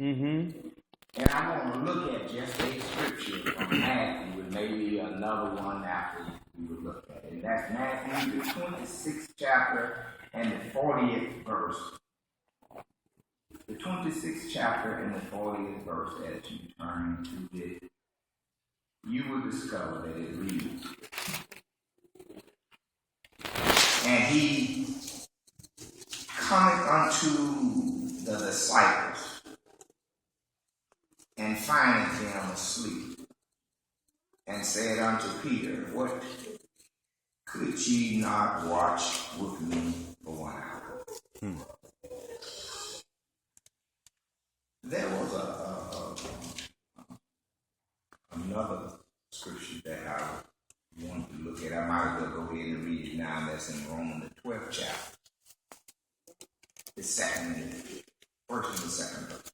And I want to look at just a scripture from Matthew with maybe another one after we would look at it. And that's Matthew, the 26th chapter and the 40th verse. The 26th chapter and the 40th verse, as you turn to it, you will discover that it reads, and he cometh unto the disciples, and findeth them asleep, and said unto Peter, what, could ye not watch with me for 1 hour? There was another scripture that I wanted to look at. I might as well go ahead and read it now. That's in Romans, the 12th chapter. The first and the second verse.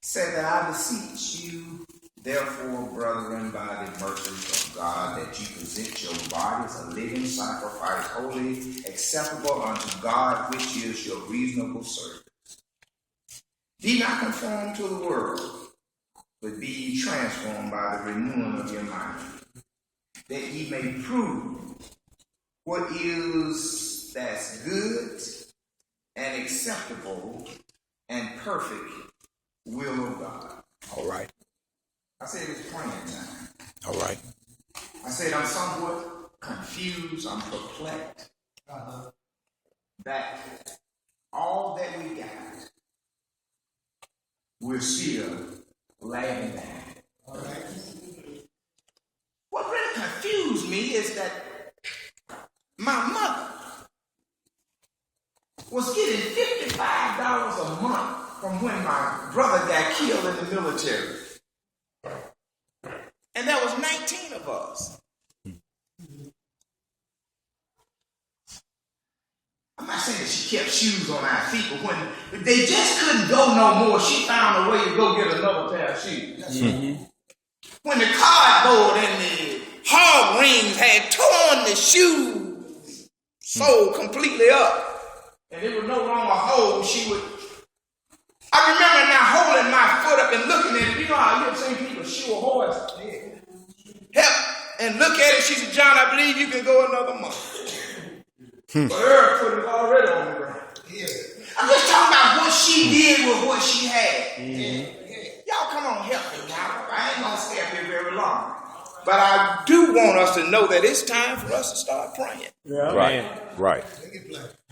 Said that I beseech you, therefore, brethren, by the mercies of God, that you present your bodies a living sacrifice, holy, acceptable unto God, which is your reasonable service. Be not conformed to the world, but be ye transformed by the renewing of your mind, that ye may prove what is that's good and acceptable and perfect will of God. All right. I said it's praying time. All right. I said I'm somewhat confused, I'm perplexed that all that we got, we're still laying down. All right. What really confused me is that my mother was getting $55 a month from when my brother got killed in the military. And there was 19 of us. I'm not saying that she kept shoes on our feet, but when they just couldn't go no more, she found a way to go get another pair of shoes. When the cardboard and the hog rings had torn the shoe sole completely up, and it was no longer whole, she would. I remember now holding my foot up and looking at it. You know how you have seen people shoe a horse? Help and look at it. She said, John, I believe you can go another month. But her foot is already on the ground. I'm just talking about what she did with what she had. Y'all come on, help me now. I ain't going to stay up here very long. But I do want us to know that it's time for us to start praying. Yeah. Right. Right.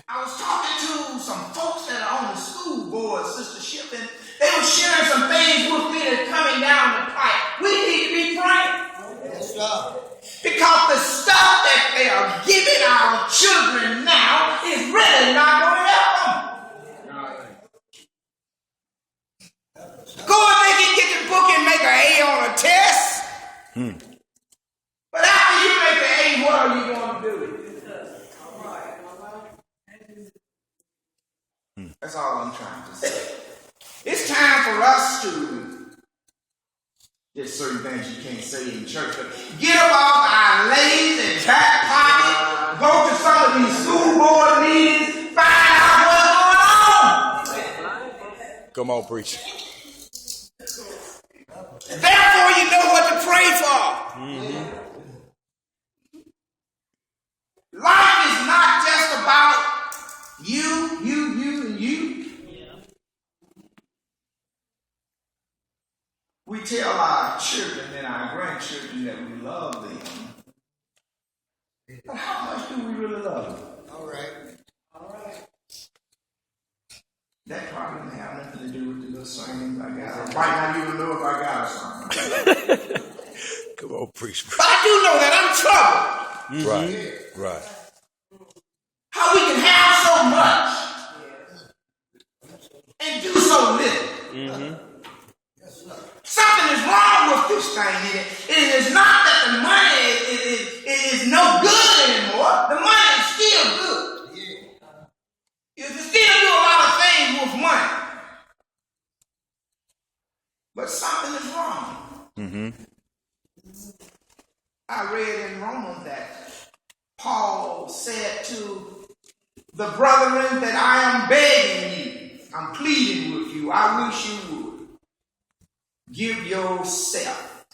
I was talking to some folks that are on the school board, sistership, and they were sharing some things with me that are coming down the pipe. We need to be praying. Yes, sir. Because the stuff that they are giving our children now is really not going to help them. Go and they can get the book and make an A on a test. But after you make the A, what are you going to do? That's all I'm trying to say. It's time for us to, there's certain things you can't say in church, but get up off our lazy back pocket, go to some of these school board meetings, find out what's going on. Come on, preacher. Therefore, you know what to pray for. Life is not just about you, and you. We tell our children and our grandchildren that we love them. But how much do we really love them? All right. That probably didn't have nothing to do with the little sermons I got. I might not even know if I got a sermon. Come on, preacher. But I do know that I'm troubled. Right. Right. How we can have so much and do so little. Something is wrong with this thing. It is not that the money is no good anymore. The money is still good. You can still do a lot of things with money. But something is wrong. I read in Romans that Paul said to the brethren that I am begging you I'm pleading with you. I wish you would give yourself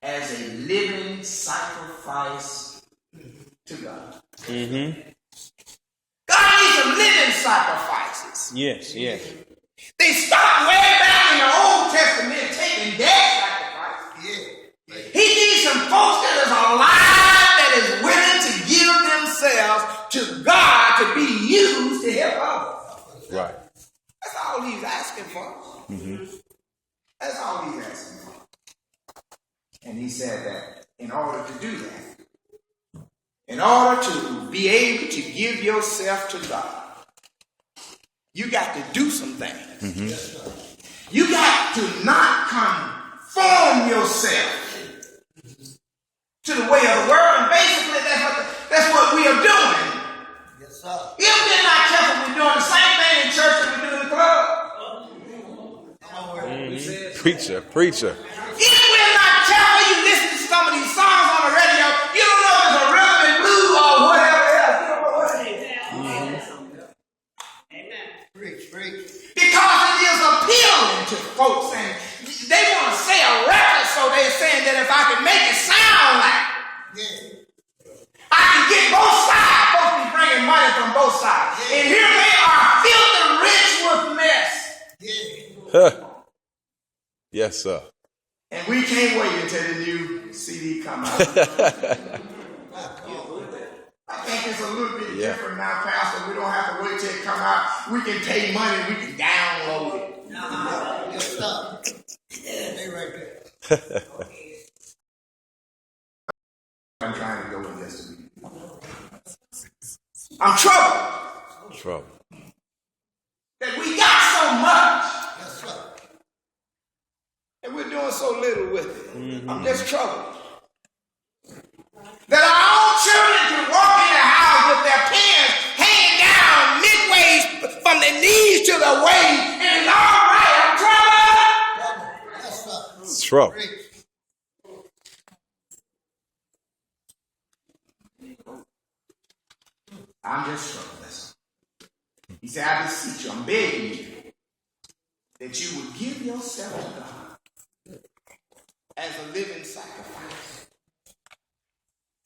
as a living sacrifice to God. Mm-hmm. God needs some living sacrifices. Yes, yes. They stopped way back in the Old Testament taking dead sacrifices. He needs some folks that is alive, that is willing to give themselves to God to be used to help others. Right. That's all he's asking for. Mm-hmm. That's all he's asking for. And he said that in order to do that, in order to be able to give yourself to God, you got to do some things. Mm-hmm. You got to not conform yourself to the way of the world, and basically that's what we are doing. Yes, sir. If we're not careful, we're doing the same thing in church that we do in the club. Preacher, preacher. If we're not careful, you listen to some of these songs on the radio, you don't know if it's a rhythm and blues or whatever else. You don't know what it is. Amen. Preach. Because it is appealing to folks, and they want to say a record, so they're saying that if I can make it sound like I can get both sides. Folks be bringing money from both sides. And here they are, filthy rich with mess. Yes, sir. And we can't wait until the new CD come out. I think it's a little bit different now, Pastor. We don't have to wait till it come out. We can take money and we can download it. Good stuff. Stay right there. I'm trying to go with this week. I'm troubled Trouble. that we got so much Yes, sir. and we're doing so little with it. Mm-hmm. I'm just troubled that our own children can walk in the house with their pants hanging down midways from their knees to the waist, and it's all right. I'm troubled. Yes, sir. Trouble. Preach. I'm just troubled. Listen. He said, I beseech you, I'm begging you, that you would give yourself to God as a living sacrifice.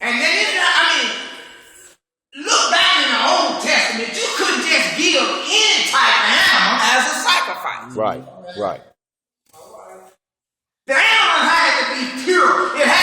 And then, look back in the Old Testament, you couldn't just give any type of animal as a sacrifice. Right. The animal had to be pure. It had